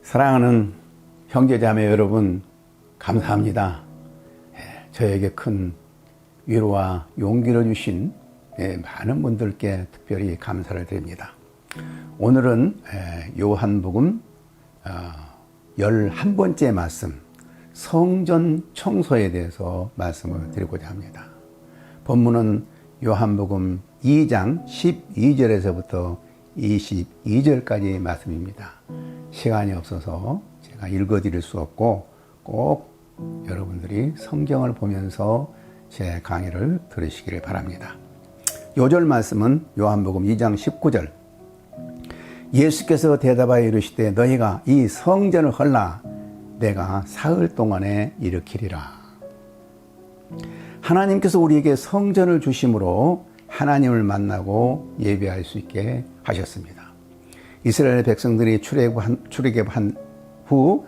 사랑하는 형제자매 여러분, 감사합니다. 저에게 큰 위로와 용기를 주신 많은 분들께 특별히 감사를 드립니다. 오늘은 요한복음 11번째 말씀, 성전 청소에 대해서 말씀을 드리고자 합니다. 본문은 요한복음 2장 12절에서부터 22절까지 말씀입니다. 시간이 없어서 제가 읽어드릴 수 없고 꼭 여러분들이 성경을 보면서 제 강의를 들으시기를 바랍니다. 요절 말씀은 요한복음 2장 19절. 예수께서 대답하여 이르시되 너희가 이 성전을 헐라 내가 사흘 동안에 일으키리라. 하나님께서 우리에게 성전을 주심으로 하나님을 만나고 예배할 수 있게 하셨습니다. 이스라엘 백성들이 출애굽한 후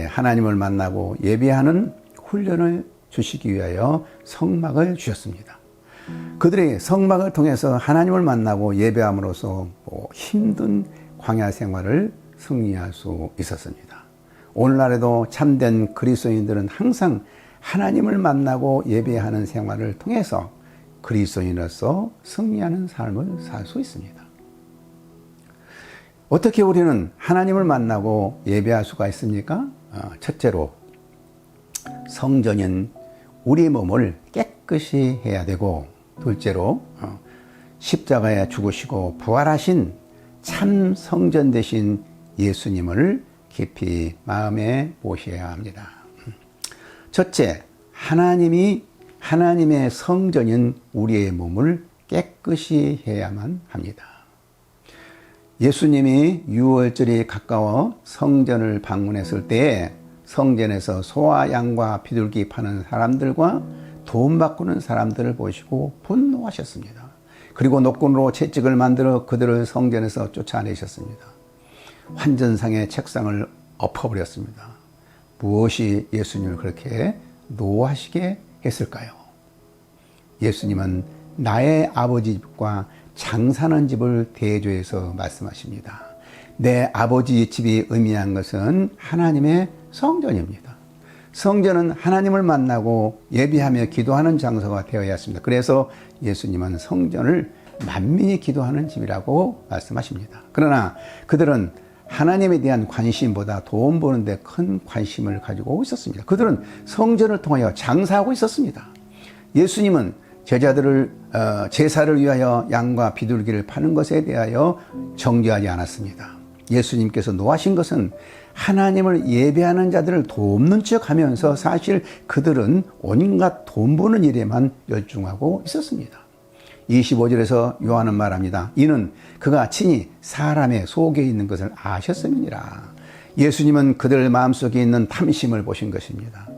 하나님을 만나고 예배하는 훈련을 주시기 위하여 성막을 주셨습니다. 그들이 성막을 통해서 하나님을 만나고 예배함으로써 힘든 광야 생활을 승리할 수 있었습니다. 오늘날에도 참된 그리스도인들은 항상 하나님을 만나고 예배하는 생활을 통해서 그리스도인으로서 승리하는 삶을 살 수 있습니다. 어떻게 우리는 하나님을 만나고 예배할 수가 있습니까? 첫째로 성전인 우리 몸을 깨끗이 해야 되고, 둘째로 십자가에 죽으시고 부활하신 참 성전 되신 예수님을 깊이 마음에 모셔야 합니다. 첫째, 하나님의 성전인 우리의 몸을 깨끗이 해야만 합니다. 예수님이 유월절이 가까워 성전을 방문했을 때에 성전에서 소와 양과 비둘기 파는 사람들과 돈 바꾸는 사람들을 보시고 분노하셨습니다. 그리고 노끈으로 채찍을 만들어 그들을 성전에서 쫓아내셨습니다. 환전상의 책상을 엎어버렸습니다. 무엇이 예수님을 그렇게 노하시게 했을까요? 예수님은 나의 아버지 집과 장사하는 집을 대조해서 말씀하십니다. 내 아버지 집이 의미한 것은 하나님의 성전입니다. 성전은 하나님을 만나고 예배하며 기도하는 장소가 되어야 했습니다. 그래서 예수님은 성전을 만민이 기도하는 집이라고 말씀하십니다. 그러나 그들은 하나님에 대한 관심보다 돈 버는데 큰 관심을 가지고 있었습니다. 그들은 성전을 통하여 장사하고 있었습니다. 예수님은 제사를 위하여 양과 비둘기를 파는 것에 대하여 정죄하지 않았습니다. 예수님께서 노하신 것은 하나님을 예배하는 자들을 돕는 척 하면서 사실 그들은 온갖 돈 버는 일에만 열중하고 있었습니다. 25절에서 요한은 말합니다. 이는 그가 친히 사람의 속에 있는 것을 아셨음이니라. 예수님은 그들 마음속에 있는 탐심을 보신 것입니다.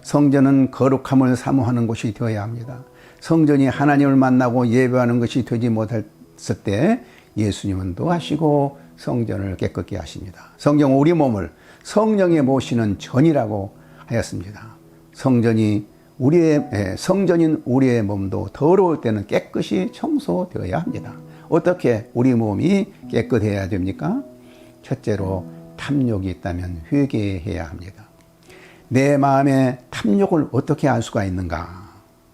성전은 거룩함을 사모하는 곳이 되어야 합니다. 성전이 하나님을 만나고 예배하는 것이 되지 못했을 때 예수님은 노하시고 성전을 깨끗게 하십니다. 성경은 우리 몸을 성령에 모시는 전이라고 하였습니다. 성전인 우리의 몸도 더러울 때는 깨끗이 청소되어야 합니다. 어떻게 우리 몸이 깨끗해야 됩니까? 첫째로 탐욕이 있다면 회개해야 합니다. 내 마음에 탐욕을 어떻게 알 수가 있는가?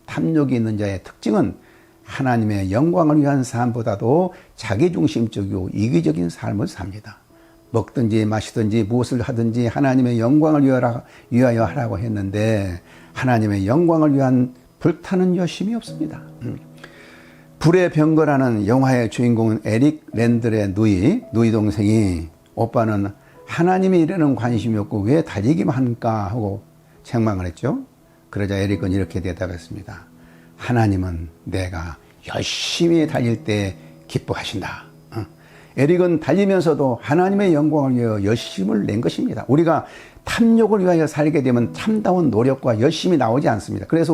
탐욕이 있는 자의 특징은 하나님의 영광을 위한 삶보다도 자기중심적이고 이기적인 삶을 삽니다. 먹든지 마시든지 무엇을 하든지 하나님의 영광을 위하여 하라고 했는데 하나님의 영광을 위한 불타는 열심이 없습니다. 불의 병거라는 영화의 주인공은 에릭 랜들의 누이 동생이 오빠는 하나님의 일에는 관심이 없고 왜 달리기만 할까 하고 책망을 했죠. 그러자 에릭은 이렇게 대답했습니다. 하나님은 내가 열심히 달릴 때 기뻐하신다. 에릭은 달리면서도 하나님의 영광을 위하여 열심을 낸 것입니다. 우리가 탐욕을 위하여 살게 되면 참다운 노력과 열심이 나오지 않습니다. 그래서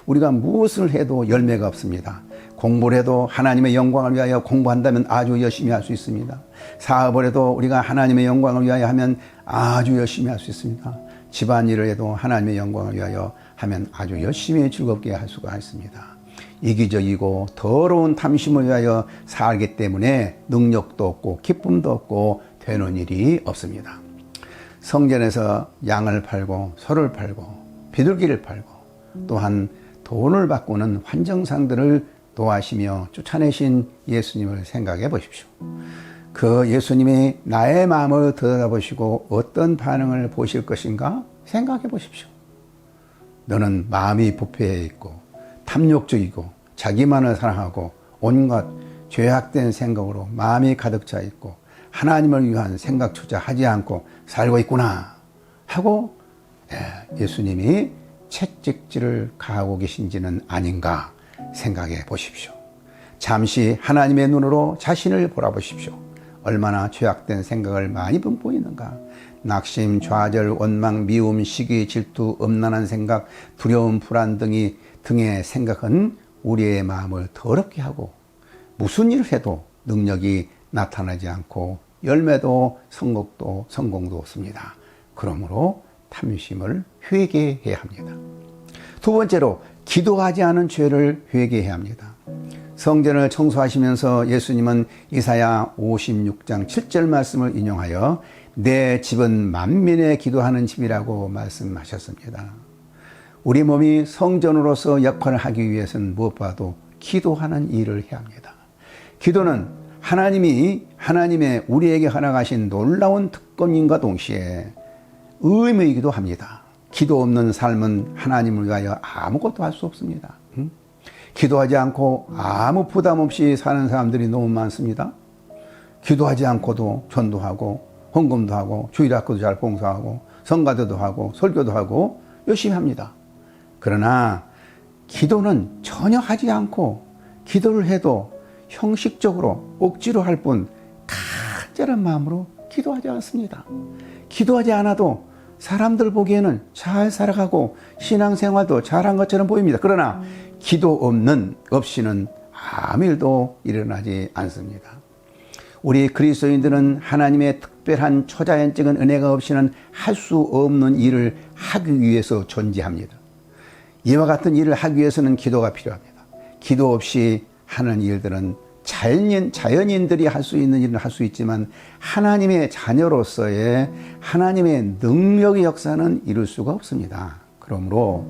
우리가 무엇을 해도 열매가 없습니다. 공부를 해도 하나님의 영광을 위하여 공부한다면 아주 열심히 할 수 있습니다. 사업을 해도 우리가 하나님의 영광을 위하여 하면 아주 열심히 할 수 있습니다. 집안일을 해도 하나님의 영광을 위하여 하면 아주 열심히 즐겁게 할 수가 있습니다. 이기적이고 더러운 탐심을 위하여 살기 때문에 능력도 없고 기쁨도 없고 되는 일이 없습니다. 성전에서 양을 팔고 소를 팔고 비둘기를 팔고 또한 돈을 바꾸는 환정상들을 노하시며 쫓아내신 예수님을 생각해 보십시오. 그 예수님이 나의 마음을 들여다보시고 어떤 반응을 보실 것인가 생각해 보십시오. 너는 마음이 부패해 있고 탐욕적이고 자기만을 사랑하고 온갖 죄악된 생각으로 마음이 가득 차 있고 하나님을 위한 생각조차 하지 않고 살고 있구나 하고 예수님이 채찍질을 가하고 계신지는 아닌가 생각해 보십시오. 잠시 하나님의 눈으로 자신을 보라보십시오. 얼마나 죄악된 생각을 많이 품고 있는가. 낙심, 좌절, 원망, 미움, 시기, 질투, 음란한 생각, 두려움, 불안 등의 생각은 우리의 마음을 더럽게 하고 무슨 일을 해도 능력이 나타나지 않고 열매도 성공도 없습니다. 그러므로 탐심을 회개해야 합니다. 두 번째로 기도하지 않은 죄를 회개해야 합니다. 성전을 청소하시면서 예수님은 이사야 56장 7절 말씀을 인용하여 내 집은 만민의 기도하는 집이라고 말씀하셨습니다. 우리 몸이 성전으로서 역할을 하기 위해서는 무엇보다도 기도하는 일을 해야 합니다. 기도는 하나님의 우리에게 허락하신 놀라운 특권인과 동시에 의무이기도 합니다. 기도 없는 삶은 하나님을 위하여 아무것도 할 수 없습니다. 기도하지 않고 아무 부담 없이 사는 사람들이 너무 많습니다. 기도하지 않고도 전도하고 헌금도 하고 주일학교도 잘 봉사하고 성가대도 하고 설교도 하고 열심히 합니다. 그러나 기도는 전혀 하지 않고 기도를 해도 형식적으로 억지로 할 뿐 간절한 마음으로 기도하지 않습니다. 기도하지 않아도 사람들 보기에는 잘 살아가고 신앙생활도 잘한 것처럼 보입니다. 그러나 기도 없이는 아무 일도 일어나지 않습니다. 우리 그리스도인들은 하나님의 특별한 초자연적인 은혜가 없이는 할 수 없는 일을 하기 위해서 존재합니다. 이와 같은 일을 하기 위해서는 기도가 필요합니다. 기도 없이 하는 일들은 자연인들이 할 수 있는 일은 할 수 있지만 하나님의 자녀로서의 하나님의 능력의 역사는 이룰 수가 없습니다. 그러므로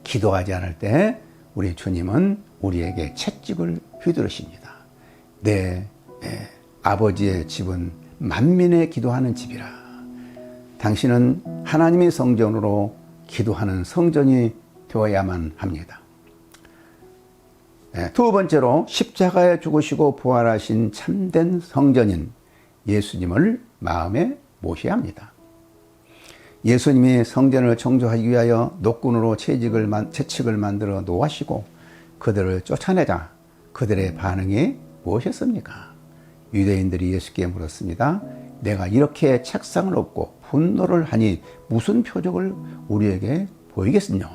기도하지 않을 때 우리 주님은 우리에게 채찍을 휘두르십니다. 내 아버지의 집은 만민의 기도하는 집이라. 당신은 하나님의 성전으로 기도하는 성전이 되어야만 합니다. 두 번째로 십자가에 죽으시고 부활하신 참된 성전인 예수님을 마음에 모셔야 합니다. 예수님이 성전을 청소하기 위하여 노끈으로 채찍을 만들어 놓으시고 그들을 쫓아내자 그들의 반응이 무엇이었습니까? 유대인들이 예수께 물었습니다. 내가 이렇게 책상을 엎고 분노를 하니 무슨 표적을 우리에게 보이겠으뇨?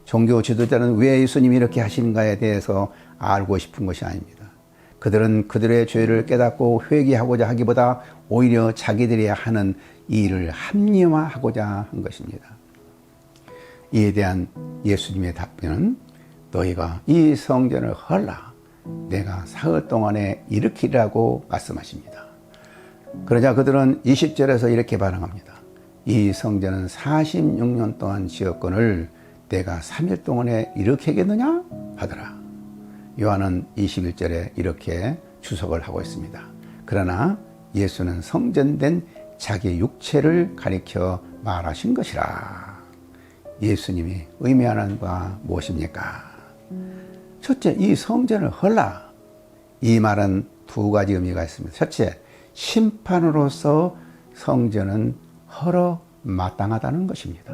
종교 지도자는 왜 예수님이 이렇게 하신가에 대해서 알고 싶은 것이 아닙니다. 그들은 그들의 죄를 깨닫고 회개하고자 하기보다 오히려 자기들이 하는 일을 합리화하고자 한 것입니다. 이에 대한 예수님의 답변은 너희가 이 성전을 헐라 내가 사흘 동안에 일으키라고 말씀하십니다. 그러자 그들은 20절에서 이렇게 반응합니다. 이 성전은 46년 동안 지었거늘 내가 3일 동안에 일으키겠느냐 하더라. 요한은 21절에 이렇게 주석을 하고 있습니다. 그러나 예수는 성전된 자기 육체를 가리켜 말하신 것이라. 예수님이 의미하는 바가 무엇입니까? 첫째, 이 성전을 헐라. 이 말은 두 가지 의미가 있습니다. 첫째, 심판으로서 성전은 헐어 마땅하다는 것입니다.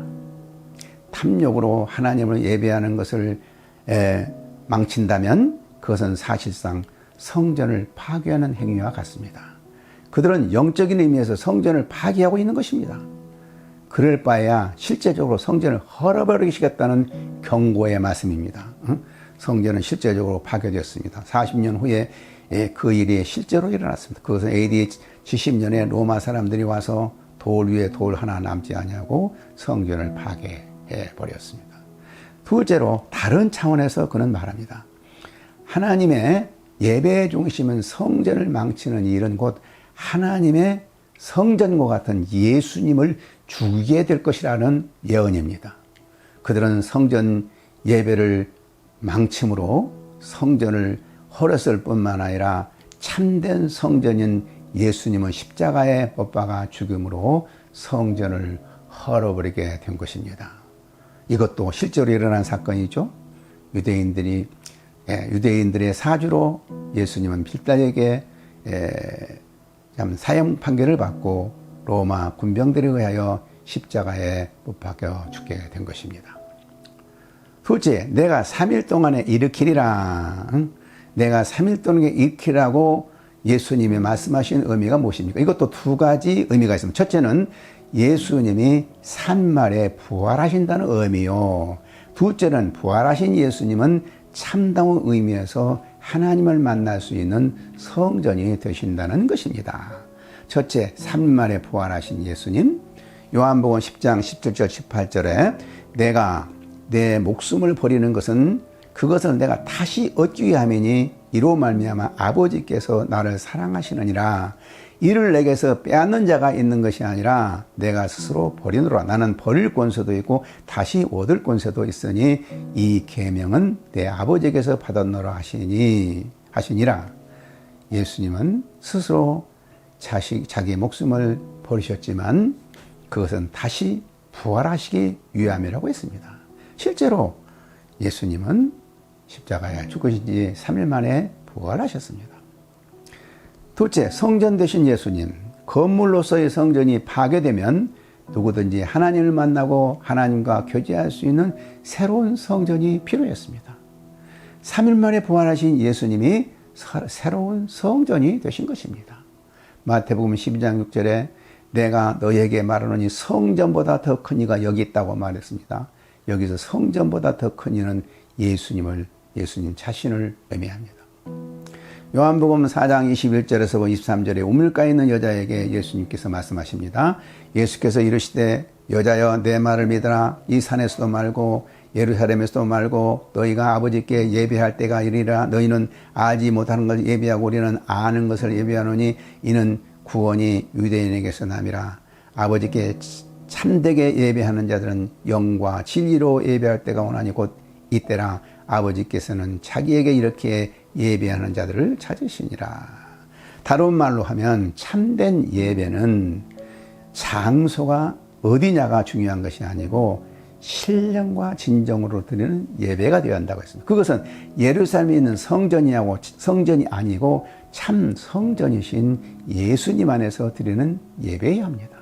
탐욕으로 하나님을 예배하는 것을 망친다면 그것은 사실상 성전을 파괴하는 행위와 같습니다. 그들은 영적인 의미에서 성전을 파괴하고 있는 것입니다. 그럴 바에야 실제적으로 성전을 헐어버리시겠다는 경고의 말씀입니다. 성전은 실제적으로 파괴되었습니다. 40년 후에 그 일이 실제로 일어났습니다. 그것은 AD 70년에 로마 사람들이 와서 돌 위에 돌 하나 남지 아니하고 성전을 파괴해 버렸습니다. 둘째로 다른 차원에서 그는 말합니다. 하나님의 예배의 중심은 성전을 망치는 일은 곧 하나님의 성전과 같은 예수님을 죽이게 될 것이라는 예언입니다. 그들은 성전 예배를 망침으로 성전을 헐었을 뿐만 아니라 참된 성전인 예수님은 십자가에 못 박아 죽음으로 성전을 헐어버리게 된 것입니다. 이것도 실제로 일어난 사건이죠. 유대인들의 사주로 예수님은 빌라에게 사형 판결을 받고 로마 군병들에 의하여 십자가에 못 박혀 죽게 된 것입니다. 둘째, 내가 3일 동안에 일으키리라. 내가 3일 동안에 일으키라고 예수님이 말씀하신 의미가 무엇입니까? 이것도 두 가지 의미가 있습니다. 첫째는 예수님이 산말에 부활하신다는 의미요. 둘째는 부활하신 예수님은 참다운 의미에서 하나님을 만날 수 있는 성전이 되신다는 것입니다. 첫째, 산말에 부활하신 예수님. 요한복음 10장 17절 18절에 내가 내 목숨을 버리는 것은 그것을 내가 다시 얻기 위함이니 이로 말미암아 아버지께서 나를 사랑하시느니라. 이를 내게서 빼앗는 자가 있는 것이 아니라 내가 스스로 버리노라. 나는 버릴 권세도 있고 다시 얻을 권세도 있으니 이 계명은 내 아버지께서 받았노라 하시니라. 예수님은 스스로 자기 목숨을 버리셨지만 그것은 다시 부활하시기 위함이라고 했습니다. 실제로 예수님은 십자가에 죽으신 지 3일 만에 부활하셨습니다. 둘째, 성전 되신 예수님. 건물로서의 성전이 파괴되면 누구든지 하나님을 만나고 하나님과 교제할 수 있는 새로운 성전이 필요했습니다. 3일 만에 부활하신 예수님이 새로운 성전이 되신 것입니다. 마태복음 12장 6절에 내가 너에게 말하노니 성전보다 더 큰 이가 여기 있다고 말했습니다. 여기서 성전보다 더 큰 이는 예수님 자신을 의미합니다. 요한복음 4장 21절에서 23절에 우물가에 있는 여자에게 예수님께서 말씀하십니다. 예수께서 이르시되 여자여 내 말을 믿으라. 이 산에서도 말고 예루살렘에서도 말고 너희가 아버지께 예배할 때가 이르리라. 너희는 알지 못하는 것을 예배하고 우리는 아는 것을 예배하노니 이는 구원이 유대인에게서 남이라. 아버지께 참되게 예배하는 자들은 영과 진리로 예배할 때가 오나니 곧 이때라. 아버지께서는 자기에게 이렇게 예배하는 자들을 찾으시니라. 다른 말로 하면 참된 예배는 장소가 어디냐가 중요한 것이 아니고 신령과 진정으로 드리는 예배가 되어야 한다고 했습니다. 그것은 예루살렘에 있는 성전이 아니고 참 성전이신 예수님 안에서 드리는 예배여야 합니다.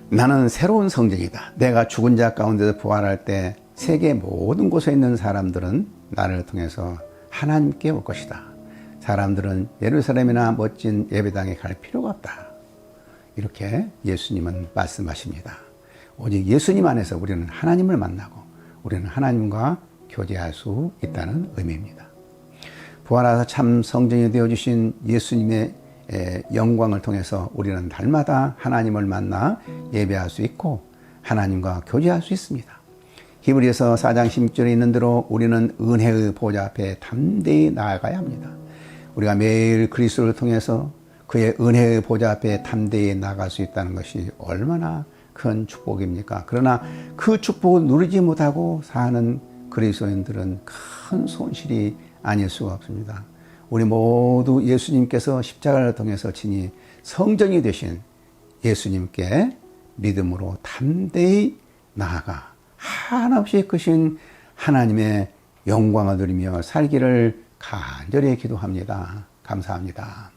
나는 새로운 성전이다. 내가 죽은 자 가운데서 부활할 때 세계 모든 곳에 있는 사람들은 나를 통해서 하나님께 올 것이다. 사람들은 예루살렘이나 멋진 예배당에 갈 필요가 없다. 이렇게 예수님은 말씀하십니다. 오직 예수님 안에서 우리는 하나님을 만나고 우리는 하나님과 교제할 수 있다는 의미입니다. 부활하사 참 성전이 되어주신 예수님의 영광을 통해서 우리는 날마다 하나님을 만나 예배할 수 있고 하나님과 교제할 수 있습니다. 히브리서 4장 16절에 있는 대로 우리는 은혜의 보좌 앞에 담대히 나아가야 합니다. 우리가 매일 그리스도를 통해서 그의 은혜의 보좌 앞에 담대히 나아갈 수 있다는 것이 얼마나 큰 축복입니까? 그러나 그 축복을 누리지 못하고 사는 그리스도인들은 큰 손실이 아닐 수가 없습니다. 우리 모두 예수님께서 십자가를 통해서 친히 성전이 되신 예수님께 믿음으로 담대히 나아가 한없이 크신 하나님의 영광을 누리며 살기를 간절히 기도합니다. 감사합니다.